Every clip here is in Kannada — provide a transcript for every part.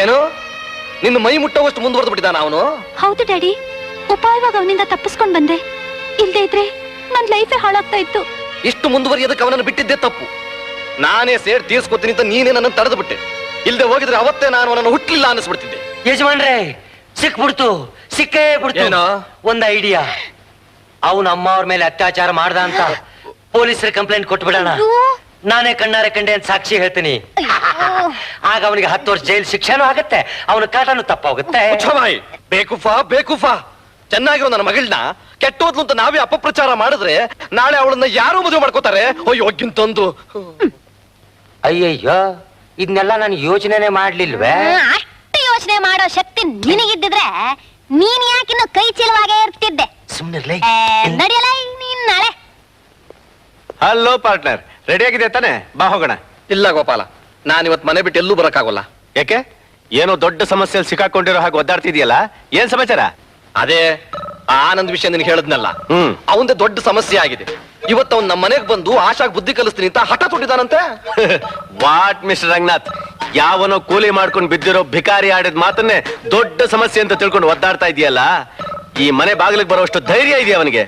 ಏನು ನಿನ್ನ ಮೈ ಮುಟ್ಟೋವಷ್ಟು ಮುಂದುವರೆದು ಬಿಟ್ಟಿದ್ದಾನ ಅವನು? ಹೌದು ಡ್ಯಾಡಿ, ಉಪಾಯವಾಗಿ ಅವನಿಂದ ತಪ್ಪಿಸ್ಕೊಂಡ್ ಬಂದೆ. ಇಲ್ದೇ ಇದ್ರೆ ನನ್ ಲೈಫೇ ಹಾಳಾಗ್ತಾ ಇತ್ತು. ಇಷ್ಟು ಮುಂದುವರಿಯೋದಕ್ಕೆ ಅವನನ್ನು ಬಿಟ್ಟಿದ್ದೆ ತಪ್ಪು. ನಾನೇ ಸೇಡ್ ತೀರ್ಸ್ಕೊತೀನಿ ಅಂತ ನೀನೇ ನನ್ನನ್ನು ತಡೆದು ಬಿಟ್ಟೆ. ಇಲ್ದೆ ಹೋಗಿದ್ರೆ ಅವತ್ತೇ ನಾನು ಅವನನ್ನು ಹುಟ್ಟಲಿಲ್ಲ ಅನ್ನಿಸ್ಬಿಡ್ತಿದ್ದೆ. ಯಜಮಾನ್ರೆ, ಸಿಕ್ಬಿಡ್ತು, ಸಿಕ್ಕೇ ಬಿಡ್ತು. ಒಂದ್ ಐಡಿಯಾ. ಅವನ ಅಮ್ಮ ಅವ್ರ ಮೇಲೆ ಅತ್ಯಾಚಾರ ಮಾಡ್ದ ಅಂತ ಪೊಲೀಸರ ಕಂಪ್ಲೇಂಟ್ ಕೊಟ್ಬಿಡೋಣ. ನಾನೇ ಕಣ್ಣಾರೆ ಕಂಡೆ ಅಂತ ಸಾಕ್ಷಿ ಹೇಳ್ತೀನಿ. ಆಗ ಅವನಿಗೆ 10 ವರ್ಷ ಜೈಲು ಶಿಕ್ಷೆನೂ ಆಗತ್ತೆ, ಅವನ ಕಾಟನೂ ತಪ್ಪಾಗುತ್ತೆ. ಬೇಕುಫಾ ಬೇಕುಫಾ, ಚೆನ್ನಾಗಿರೋ ನನ್ನ ಮಗಳನ್ನ ಕೆಟ್ಟೋದ್ಲು ಅಂತ ನಾವೇ ಅಪಪ್ರಚಾರ ಮಾಡಿದ್ರೆ ನಾಳೆ ಅವಳನ್ನ ಯಾರು ಮದುವೆ ಮಾಡ್ಕೋತಾರೆ? ಯೋಗ್ಯಂತಂದು. ಅಯ್ಯಯ್ಯೋ, ಇದನ್ನೆಲ್ಲ ನಾನು ಯೋಚನೆ ಮಾಡ್ಲಿಲ್ವೇ? ಅಷ್ಟು ಯೋಚನೆ ಮಾಡೋ ಶಕ್ತಿ ನಿನಗಿದ್ದಿದ್ರೆ ನೀನ್ ಯಾಕಿನ್ನು ಕೈ ಚೀಲವಾಗೇ ಇರ್ತಿದ್ದೆ. ಸುಮ್ಮನಿರ್ಲಿ, ನಡೆಯಲ್ಲ ನೀನ್ ನಾಳೆ. ಹಲೋ ಪಾರ್ಟ್ನರ್, ರೆಡಿ ಆಗಿದೆ ತಾನೆ? ಬಾ ಹೋಗೋಣ. ಇಲ್ಲ ಗೋಪಾಲ, ನಾನಿವತ್ ಮನೆ ಬಿಟ್ಟು ಎಲ್ಲೂ ಬರಕ್ಕಾಗಲ್ಲ. ಯಾಕೆ? ಏನೋ ದೊಡ್ಡ ಸಮಸ್ಯೆಯಲ್ಲಿ ಸಿಕ್ಕಾಕೊಂಡಿರೋ ಹಾಗೆ ಒದ್ದಾಡ್ತಿದ್ಯಲ್ಲ, ಏನ್ ಸಮಾಚಾರ? ಅದೇ ಆನಂದ್ ವಿಷಯ ನಿನ್ಗೆ ಹೇಳದ್ನಲ್ಲ, ಅವಂದೇ ದೊಡ್ಡ ಸಮಸ್ಯೆ ಆಗಿದೆ. ಇವತ್ತು ಅವ್ನು ನಮ್ಮ ಮನೆಗೆ ಬಂದು ಆಶಾಗ್ ಬುದ್ಧಿ ಕಲಿಸ್ತೀನಿ ಅಂತ ಹಠ ತೊಟ್ಟಿದ್ದಾನಂತೆ. ವಾಟ್ ಮಿಸ್ಟರ್ ರಂಗನಾಥ್, ಯಾವನೋ ಕೂಲಿ ಮಾಡ್ಕೊಂಡು ಬಿದ್ದಿರೋ ಭಿಕಾರಿ ಆಡಿದ ಮಾತನ್ನೇ ದೊಡ್ಡ ಸಮಸ್ಯೆ ಅಂತ ತಿಳ್ಕೊಂಡು ಒದ್ದಾಡ್ತಾ ಇದೆಯಲ್ಲ, ಈ ಮನೆ ಬಾಗಿಲಿಗೆ ಬರೋಷ್ಟು ಧೈರ್ಯ ಇದೆಯಾ ಅವನಿಗೆ?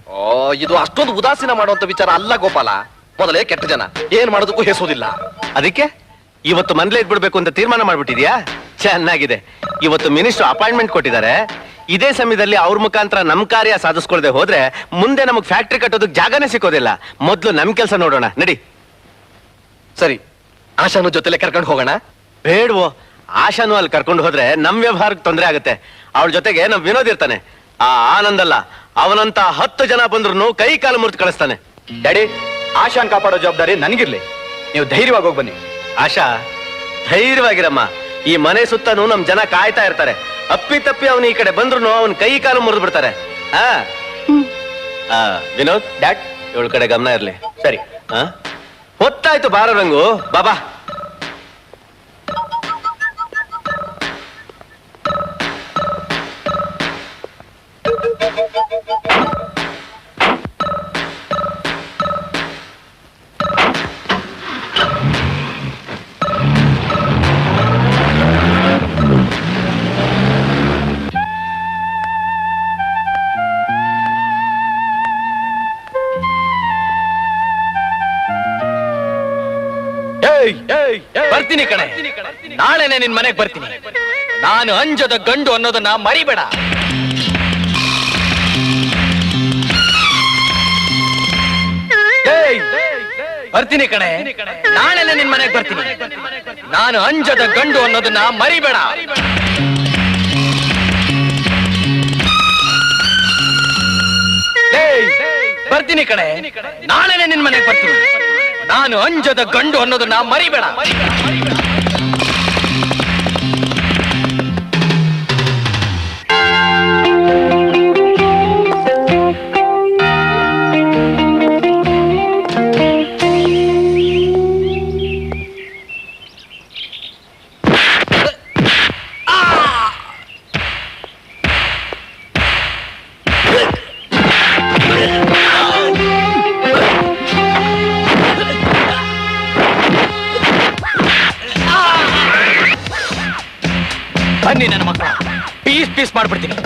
ಇದು ಅಷ್ಟೊಂದು ಉದಾಸೀನ ಮಾಡುವಂತ ವಿಚಾರ ಅಲ್ಲ ಗೋಪಾಲ. ಮೊದಲೇ ಕೆಟ್ಟ ಜನ, ಏನ್ ಮಾಡೋದಕ್ಕೂ ಹೆಸೋದಿಲ್ಲ. ಅದಕ್ಕೆ ಇವತ್ತು ಮನೇಲೆ ಇದ್ಬಿಡ್ಬೇಕು ಅಂತ ತೀರ್ಮಾನ ಮಾಡ್ಬಿಟ್ಟಿದ್ಯಾ? ಚೆನ್ನಾಗಿದೆ. ಇವತ್ತು ಮಿನಿಸ್ಟರ್ ಅಪಾಯಿಂಟ್ಮೆಂಟ್ ಕೊಟ್ಟಿದ್ದಾರೆ. ಇದೇ ಸಮಯದಲ್ಲಿ ಅವ್ರ ಮುಖಾಂತರ ನಮ್ ಕಾರ್ಯ ಸಾಧಿಸ್ಕೊಳ್ದೆ ಹೋದ್ರೆ ಮುಂದೆ ನಮಗ್ ಫ್ಯಾಕ್ಟ್ರಿ ಕಟ್ಟೋದಕ್ಕೆ ಜಾಗನೇ ಸಿಕ್ಕೋದಿಲ್ಲ. ಮೊದ್ಲು ನಮ್ ಕೆಲಸ ನೋಡೋಣ, ನಡಿ. ಸರಿ, ಆಶಾನು ಜೊತೆಲೆ ಕರ್ಕೊಂಡು ಹೋಗೋಣ. ಬೇಡವೋ, ಆಶಾನು ಅಲ್ಲಿ ಕರ್ಕೊಂಡು ಹೋದ್ರೆ ನಮ್ ವ್ಯವಹಾರಕ್ಕೆ ತೊಂದರೆ ಆಗುತ್ತೆ. ಅವಳ ಜೊತೆಗೆ ನಮ್ ವಿನೋದ್ ಇರ್ತಾನೆ. ಆ ಆನಂದಲ್ಲ, ಅವನಂತ 10 ಜನ ಬಂದ್ರು ಕೈ ಕಾಲು ಮುರಿದು ಕಳಿಸ್ತಾನೆ. ಡ್ಯಾಡಿ, ಆಶಾನ್ ಕಾಪಾಡೋ ಜವಾಬ್ದಾರಿ ನನಗಿರ್ಲಿ. ನೀವು ಧೈರ್ಯವಾಗಿ ಹೋಗಿ ಬನ್ನಿ. ಆಶಾ, ಧೈರ್ಯವಾಗಿರಮ್ಮ. ಈ ಮನೆ ಸುತ್ತನೂ ನಮ್ ಜನ ಕಾಯ್ತಾ ಇರ್ತಾರೆ. ಅಪ್ಪಿ ತಪ್ಪಿ ಅವನು ಈ ಕಡೆ ಬಂದ್ರು ಅವನ್ ಕೈ ಕಾಲು ಮುರಿದು ಬಿಡ್ತಾರೆ. ವಿನೋದ್, ಡ್ಯಾಡ್, ಇವಳ ಕಡೆ ಗಮನ ಇರ್ಲಿ. ಸರಿ. ಹೊತ್ತಾಯ್ತು, ಬಾರ ರಂಗು, ಬಾಬಾ. ಬರ್ತೀನಿ ಕಣೆ, ನಾಳೆನೆ ನಿನ್ ಮನೆಗೆ ಬರ್ತೀನಿ. ನಾನು ಅಂಜದ ಗಂಡು ಅನ್ನೋದನ್ನ ಮರಿಬೇಡ. ಬರ್ತೀನಿ ಕಣೆ, ನಾಳೆನೆ ನಿನ್ ಮನೆಗೆ ಬರ್ತೀನಿ. ನಾನು ಅಂಜದ ಗಂಡು ಅನ್ನೋದನ್ನ ಮರಿಬೇಡ. ಬರ್ತೀನಿ ಕಣೆ, ನಾಳೆನೆ ನಿನ್ ಮನೆಗೆ ಬರ್ತೀನಿ. ನಾನು ಅಂಜದ ಗಂಡು ಅನ್ನೋದನ್ನ ಮರಿಬೇಡ. ಬನ್ನಿ ನನ್ನ ಮಕ್ಕಳ, ಪೀಸ್ ಪೀಸ್ ಮಾಡ್ಬಿಡ್ತೀನಿ.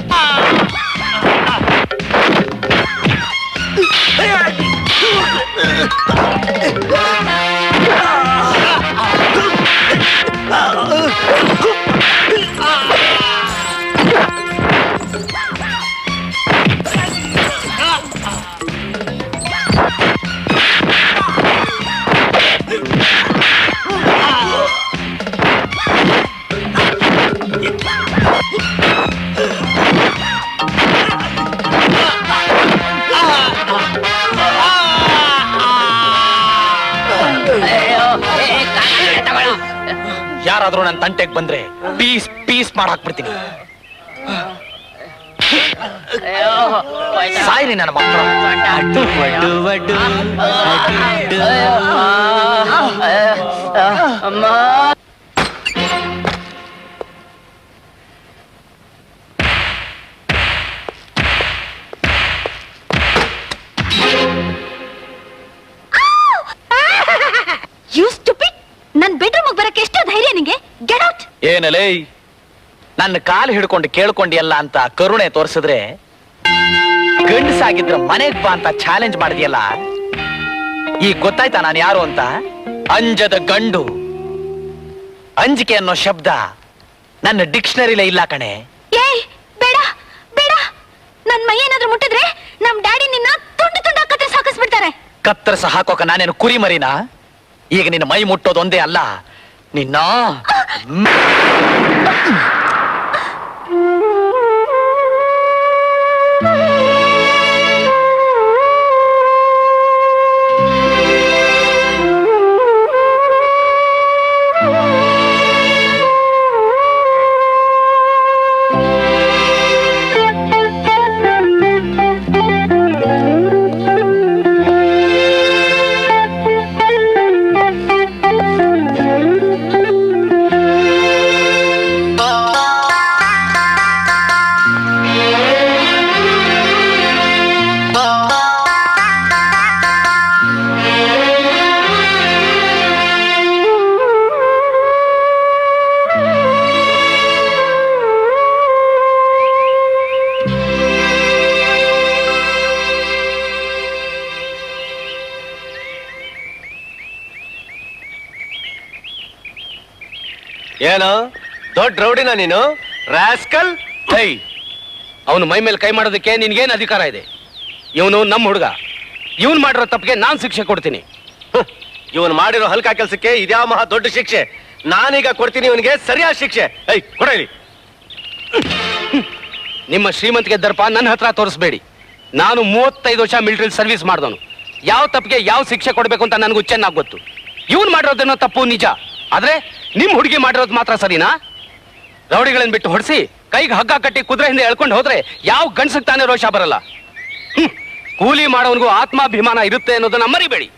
ಯಾರಾದ್ರೂ ನನ್ನ ತಂಟೆಗೆ ಬಂದ್ರೆ ಪೀಸ್ ಪೀಸ್ ಮಾಡಾಕ್ಬಿಡ್ತೀನಿ. ಸಾಯ್ರಿ ನನ್ನ ಮಕ್ಕಳು. ನನ್ ಬೆಡ್ರೂಮ್ ಬರಕ್ಕೆ ಎಷ್ಟು ಧೈರ್ಯ ನಿಂಗೆ? Get out. ಏನಲೇ, ನನ್ನ ಕಾಲು ಹಿಡ್ಕೊಂಡು ಕೇಳ್ಕೊಂಡಿಯಲ್ಲ ಅಂತ ಕರುಣೆ ತೋರಿಸಿದ್ರೆ, ಗಂಡಸಾಗಿದ್ರ ಮನೆಗ್ ಬಾ ಅಂತ ಚಾಲೆಂಜ್ ಮಾಡಿದ್ಯಲ್ಲ, ಈಗ ಗೊತ್ತಾಯ್ತಾ ನಾನು ಯಾರು ಅಂತ? ಅಂಜದ ಗಂಡು. ಅಂಜಿಕೆ ಅನ್ನೋ ಶಬ್ದ ನನ್ನ ಡಿಕ್ಷನರಿಲೇ ಇಲ್ಲ ಕಣೆ. ಏಯ್ ಬೇಡ ಬೇಡ, ನನ್ ಮೈ ಏನಾದ್ರೂ ಮುಟ್ಟಿದ್ರೆ ನಮ್ ಡ್ಯಾಡಿ ನಿನ್ನ ತುಂಡು ತುಂಡ ಕತ್ತರಿಸಿ ಹಾಕಿಸ್ಬಿಡ್ತಾರೆ. ಕತ್ತರಿಸ ಹಾಕೋಕ ನಾನೇನು ಕುರಿ ಮರಿನಾ? ಈಗ ನಿನ್ನ ಮೈ ಮುಟ್ಟೋದೊಂದೇ ಅಲ್ಲ, ನಿನ್ನ ಏನು ದೊಡ್ಡ ರೌಡಿನ ನೀನು? ರಾಸ್ಕಲ್! ಅವನು ಮೈ ಮೇಲೆ ಕೈ ಮಾಡೋದಕ್ಕೆ ನಿನ್ಗೇನ್ ಅಧಿಕಾರ ಇದೆ? ಇವನು ನಮ್ಮ ಹುಡುಗ, ಇವನ್ ಮಾಡಿರೋ ತಪ್ಪಿಗೆ ನಾನ್ ಶಿಕ್ಷೆ ಕೊಡ್ತೀನಿ. ಇವನು ಮಾಡಿರೋ ಹಲ್ಕ ಕೆಲಸಕ್ಕೆ ಇದ್ಯಾ ಮಹಾ ದೊಡ್ಡ ಶಿಕ್ಷೆ. ನಾನೀಗ ಕೊಡ್ತೀನಿ ಇವನಿಗೆ ಸರಿಯಾದ ಶಿಕ್ಷೆ. ಕೊಡಲಿ. ನಿಮ್ಮ ಶ್ರೀಮಂತಿಗೆ ದರ್ಪ ನನ್ನ ಹತ್ರ ತೋರಿಸ್ಬೇಡಿ. ನಾನು 35 ವರ್ಷ ಮಿಲಿಟರಿ ಸರ್ವಿಸ್ ಮಾಡಿದವನು. ಯಾವ ತಪ್ಪಿಗೆ ಯಾವ ಶಿಕ್ಷೆ ಕೊಡ್ಬೇಕು ಅಂತ ನನಗೂ ಚೆನ್ನಾಗಿ ಗೊತ್ತು. ಇವನ್ ಮಾಡಿರೋದೇನೋ ತಪ್ಪು ನಿಜ, ಆದ್ರೆ ನಿಮ್ ಹುಡುಗಿ ಮಾಡಿರೋದು ಮಾತ್ರ ಸರಿನಾ? ರೌಡಿಗಳನ್ನ ಬಿಟ್ಟು ಹೊಡಿಸಿ ಕೈಗೆ ಹಗ್ಗ ಕಟ್ಟಿ ಕುದುರೆ ಹಿಂದೆ ಎಳ್ಕೊಂಡು ಹೋದ್ರೆ ಯಾವ ಗಂಡಸಕ್ ತಾನೇ ರೋಷ ಬರಲ್ಲ. ಕೂಲಿ ಮಾಡೋನ್ಗೂ ಆತ್ಮಾಭಿಮಾನ ಇರುತ್ತೆ ಅನ್ನೋದನ್ನ ಮರಿಬೇಡಿ.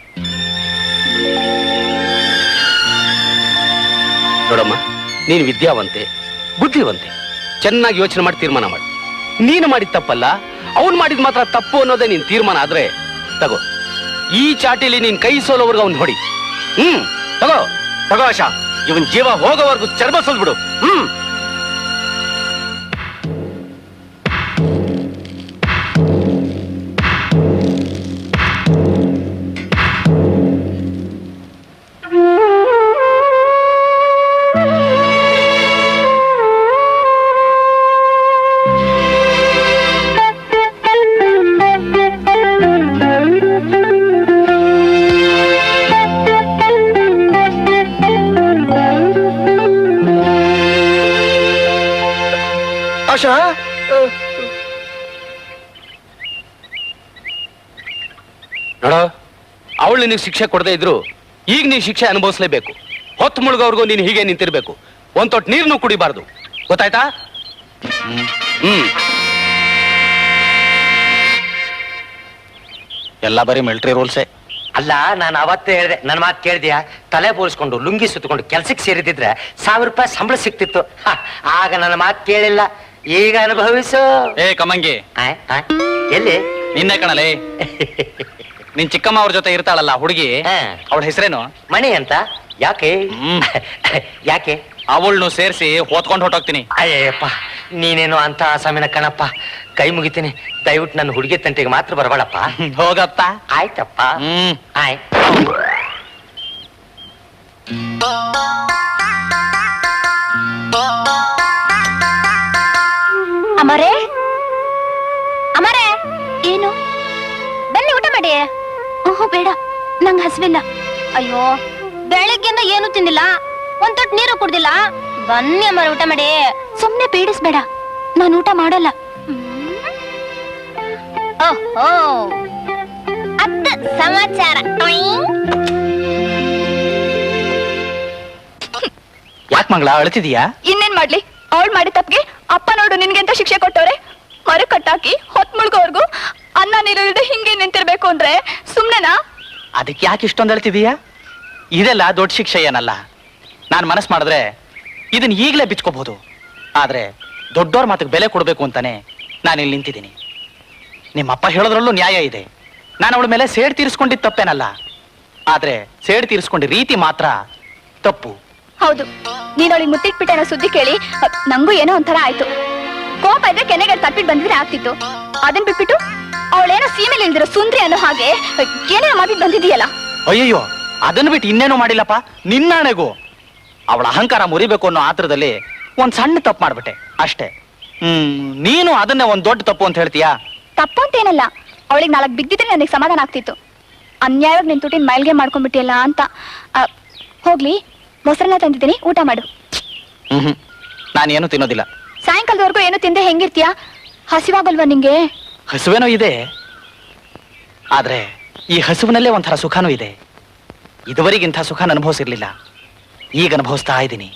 ನೋಡಮ್ಮ, ನೀನು ವಿದ್ಯಾವಂತೆ, ಬುದ್ಧಿವಂತೆ, ಚೆನ್ನಾಗಿ ಯೋಚನೆ ಮಾಡಿ ತೀರ್ಮಾನ ಮಾಡಿ. ನೀನು ಮಾಡಿದ ತಪ್ಪಲ್ಲ, ಅವನ್ ಮಾಡಿದ್ ಮಾತ್ರ ತಪ್ಪು ಅನ್ನೋದೇ ನೀನ್ ತೀರ್ಮಾನ ಆದ್ರೆ ತಗೋ, ಈ ಚಾಟಿಲಿ ನೀನ್ ಕೈ ಸೋಲೋವರ್ಗ ಅವ್ನ್ ಹೊಡಿ. ತಗೋ ತಗೋ ಆಶಾ, ಇವನ್ ಜೀವ ಹೋಗೋವರೆಗೂ ಚರ್ಮ ಸುಲ್ಬಿಡು. ಆಶಾ, ನೋಡ, ಅವಳು ನಿನಗೆ ಶಿಕ್ಷೆ ಕೊಡದೇ ಇದ್ರು ಈಗ ನೀನ್ ಶಿಕ್ಷೆ ಅನುಭವಿಸ್ಲೇಬೇಕು. ಹೊತ್ತು ಮುಳುಗೋವರೆಗೂ ನೀನು ಹೀಗೆ ನಿಂತಿರ್ಬೇಕು. ಒಂದ್ ತೊಟ್ಟು ನೀರ್ನು ಕುಡಿಬಾರ್ದು, ಗೊತ್ತಾಯ್ತಾ? ಎಲ್ಲ ಬರೀ ಮಿಲಿಟರಿ ರೂಲ್ಸೇ. ಅಲ್ಲ, ನಾನು ಅವತ್ತೇ ಹೇಳಿದೆ, ನನ್ನ ಮಾತು ಕೇಳಿದ್ಯಾ? ತಲೆ ಬೋಳಿಸ್ಕೊಂಡು ಲುಂಗಿ ಸುತ್ತಕೊಂಡು ಕೆಲ್ಸಕ್ಕೆ ಸೇರಿದ್ರೆ 1000 ರೂಪಾಯಿ ಸಂಬಳ ಸಿಕ್ತಿತ್ತು. ಆಗ ನನ್ನ ಮಾತು ಕೇಳಿಲ್ಲ. ಈಗ ಅನುಭವಿಸು. ಕಮಂಗಿ, ಎಲ್ಲಿ? ನಿನ್ನೆ ಕಣಲೇ. ನಿನ್ ಚಿಕ್ಕಮ್ಮ ಅವ್ರ ಜೊತೆ ಇರ್ತಾಳಲ್ಲ ಹುಡುಗಿ, ಅವಳ ಹೆಸರೇನು? ಮಣಿ ಅಂತ. ಯಾಕೆ? ಯಾಕೆ? ಅವಳನ್ನು ಸೇರಿಸಿ ಹೊತ್ಕೊಂಡು ಹೊಟ್ಟೋಗ್ತೀನಿ. ಅಯ್ಯಪ್ಪ, ನೀನೇನು ಅಂತ ಆಸಾಮಿನ ಕಣಪ್ಪ. ಕೈ ಮುಗಿತೀನಿ, ದಯವಿಟ್ಟು ನನ್ನ ಹುಡುಗಿ ತಂಟೆಗೆ ಮಾತ್ರ ಬರಬೇಡಪ್ಪ. ಹೋಗಪ್ಪ. ಆಯ್ತಪ್ಪ. ಆಯ್ತು. ಅಮರೇ, ಅಮರೇ, ಏನು? ಬನ್ನಿ ಊಟ ಮಾಡಿ. ಓಹೋ ಬೇಡ, ನಂಗೆ ಹಸಿವಿಲ್ಲ. ಅಯ್ಯೋ, ಬೆಳಿಗ್ಗೆಯಿಂದ ಏನು ತಿಂದಿಲ್ಲ, ಒಂದ್ ತೊಟ್ಟು ನೀರು ಕುಡ್ದಿಲ್ಲ. ಬನ್ನಿ ಅಮರ, ಊಟ ಮಾಡಿ. ಸುಮ್ನೆ ಪೀಡಿಸ್ಬೇಡ, ನಾನು ಊಟ ಮಾಡಲ್ಲ. ಓಹೋ, ಅತ್ತ ಸಮಾಚಾರ. ಯಾಕೆ ಮಂಗಳ ಅಳ್ತಿದೀಯಾ? ಇನ್ನೇನ್ ಮಾಡ್ಲಿ, ಅವಳು ಮಾಡಿ ತಪ್ಪಿಗೆ ಅಪ್ಪ ನೋಡು ನಿನ್ಗೆಂತ ಶಿಕ್ಷೆ ಕೊಟ್ಟವ್ರೆ. ಮರ ಕಟ್ಟಾಕಿ ಹೊತ್ ಮುಳ್ಗೋವರ್ಗು ಅನ್ನ ನೀರು ಇಲ್ಲದೆ ಹಿಂಗೆ ನಿಂತಿರ್ಬೇಕು ಅಂದ್ರೆ ಸುಮ್ನೆನಾ? ಅದಕ್ಕೆ ಯಾಕೆ ಇಷ್ಟೊಂದು ಅಳ್ತಿದೀಯಾ? ಇದೆಲ್ಲ ದೊಡ್ಡ ಶಿಕ್ಷೆ ಏನಲ್ಲ. ನಾನು ಮನಸ್ಸು ಮಾಡಿದ್ರೆ ಇದನ್ನ ಈಗಲೇ ಬಿಚ್ಕೋಬಹುದು. ಆದ್ರೆ ದೊಡ್ಡವ್ರ ಮಾತಿಗೆ ಬೆಲೆ ಕೊಡ್ಬೇಕು ಅಂತಾನೆ ನಾನು ಇಲ್ಲಿ ನಿಂತಿದ್ದೀನಿ. ನಿಮ್ಮಪ್ಪ ಹೇಳೋದ್ರಲ್ಲೂ ನ್ಯಾಯ ಇದೆ. ನಾನು ಅವಳ ಮೇಲೆ ಸೇಡ್ ತೀರಿಸ್ಕೊಂಡಿದ್ದು ತಪ್ಪೇನಲ್ಲ, ಆದ್ರೆ ಸೇಡ್ ತೀರಿಸ್ಕೊಂಡ ರೀತಿ ಮಾತ್ರ ತಪ್ಪು. ಹೌದು, ನೀನ್ ಅವಳಿಗೆ ಮುತ್ತಿಟ್ಬಿಟ್ಟೆ ಅನ್ನೋ ಸುದ್ದಿ ಕೇಳಿ ನಂಗೂ ಏನೋ ಒಂಥರ ಆಯ್ತು. ಕೋಪ ಇದ್ರೆ ಕೆನೆಗೆ ತಪ್ಪಿಟ್ಟು ಬಂದಿದ್ರೆ ಆಗ್ತಿತ್ತು. ಅದನ್ ಬಿಟ್ಬಿಟ್ಟು ಅವಳೇನೋ ಸೀಮೆಲಿ ಇಲ್ದಿರೋ ಸುಂದ್ರಿ ಅನ್ನೋ ಹಾಗೆ ಏನೇನೋ ಮಾಡ್ಬಿಟ್ಟು ಬಂದಿದೀಯಲ್ಲ. ಅಯ್ಯಯ್ಯೋ, ಅದನ್ನ ಬಿಟ್ಟು ಇನ್ನೇನು ಮಾಡಿಲ್ಲಪ್ಪ, ನಿನ್ನಾಣೆಗೂ. ಅವಳ ಅಹಂಕಾರ ಮುರಿಬೇಕು ಅನ್ನೋ ಆತ್ರದಲ್ಲಿ ಒಂದ್ ಸಣ್ಣ ತಪ್ಪು ಮಾಡ್ಬಿಟ್ಟೆ ಅಷ್ಟೇ. ನೀನು ಅದನ್ನೇ ಒಂದ್ ದೊಡ್ಡ ತಪ್ಪು ಅಂತ ಹೇಳ್ತೀಯಾ? ತಪ್ಪು ಅಂತೇನಲ್ಲ, ಅವಳಿಗೆ 4 ಬಿದ್ದಿದ್ರೆ ನನಗೆ ಸಮಾಧಾನ ಆಗ್ತಿತ್ತು. ಅನ್ಯಾಯವಾಗಿ ನಿನ್ ತುಟಿನ ಮೈಲ್ಗೆ ಮಾಡ್ಕೊಂಡ್ಬಿಟ್ಟಿಯಲ್ಲ ಅಂತ. ಹೋಗ್ಲಿ, ಮೊಸರನ್ನ ತಂದಿದ್ದೀನಿ, ಊಟ ಮಾಡು. ನಾನೇನು ತಿನ್ನೋದಿಲ್ಲ. ಸಾಯಂಕಾಲದವರೆಗೂ ಏನು ತಿಂದೆ ಹೆಂಗಿರ್ತೀಯ? ಹಸಿವಾಗಲ್ವಾ ನಿಂಗೆ? ಹಸುವೇನೋ ಇದೆ, ಆದ್ರೆ ಈ ಹಸುವಿನಲ್ಲೇ ಒಂಥರ ಸುಖನೂ ಇದೆ. ಇದುವರೆಗಿಂಥ ಸುಖ ಅನುಭವಿಸಿರ್ಲಿಲ್ಲ, ಈಗ ಅನುಭವಿಸ್ತಾ ಇದ್ದೀನಿ.